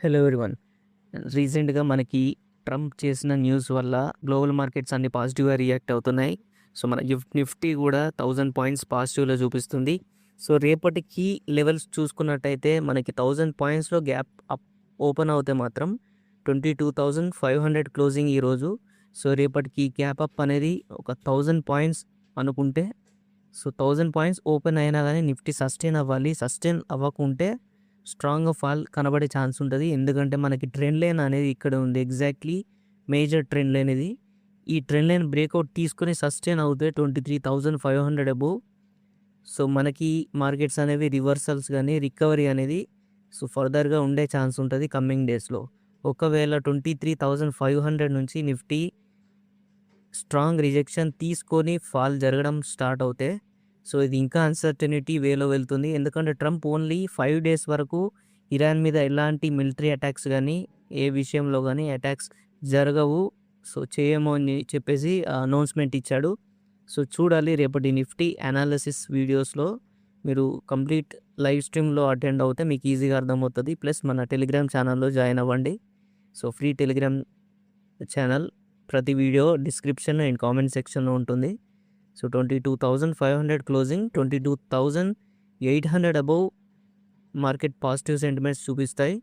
Hello everyone. రీసెంట్‌గా మనకి Trump చేసిన న్యూస్ వల్ల గ్లోబల్ మార్కెట్స్ అన్నీ పాజిటివ్‌గా రియాక్ట్ అవుతున్నాయి. సో, మన నిఫ్టీ కూడా 1000 పాయింట్స్ పాజిటివ్‌లో చూపిస్తుంది. సో, రేపటికి లెవెల్స్ చూసుకున్నట్టయితే మనకి 1000 పాయింట్స్‌లో గ్యాప్ అప్ ఓపెన్ అవుతే మాత్రం 22,500 క్లోజింగ్ ఈరోజు. సో, రేపటికి గ్యాప్ అప్ అనేది ఒక 1000 పాయింట్స్ అనుకుంటే, సో, 1000 పాయింట్స్ ఓపెన్ అయినా గానీ నిఫ్టీ సస్టైన్ అవ్వాలి. సస్టైన్ అవ్వకుంటే స్ట్రాంగ్‌గా ఫాల్ కనబడే ఛాన్స్ ఉంటది. ఎందుకంటే మనకి ట్రెండ్ లైన్ అనేది ఇక్కడ ఉంది. ఎగ్జాక్ట్‌లీ మేజర్ ట్రెండ్ లైన్ ఇది. ఈ ట్రెండ్ లైన్ బ్రేకౌట్ తీసుకొని సస్టైన్ అవుతే 23,500 అబోవ్. సో, మనకి మార్కెట్స్ అనేవి రివర్సల్స్ గాని, రికవరీ అనేది సో, ఫర్దర్‌గా ఉండే ఛాన్స్ ఉంటది కమింగ్ డేస్‌లో. ఒకవేళ 23,500 నుంచి నిఫ్టీ స్ట్రాంగ్ రిజెక్షన్ తీసుకొని ఫాల్ జరగడం స్టార్ట్ అవుతే, సో, ఇది ఇంకా అన్‌సర్టెనిటీ వేలో వెళ్తుంది. ఎందుకంటే ట్రంప్ ఓన్లీ 5 డేస్ వరకు ఇరాన్ మీద ఎలాంటి మిలిటరీ అటాక్స్ గానీ, ఏ విషయంలో గానీ అటాక్స్ జరగవు. సో, చేయము అని చెప్పేసి అనౌన్స్‌మెంట్ ఇచ్చాడు. సో, చూడాలి రేపటి నిఫ్టీ అనాలిసిస్ వీడియోస్‌లో మీరు కంప్లీట్ లైవ్ స్ట్రీమ్‌లో అటెండ్ అవుతే మీకు ఈజీగా అర్థమవుతది. ప్లస్ మన టెలిగ్రామ్ ఛానల్‌లో జాయిన్ అవ్వండి. సో, ఫ్రీ టెలిగ్రామ్ ఛానల్ ప్రతి వీడియో డిస్క్రిప్షన్ అండ్ కామెంట్ సెక్షన్‌లో ఉంటుంది. So, 22,500 closing, 22,800 above market positive sentiments చూపిస్తాయి.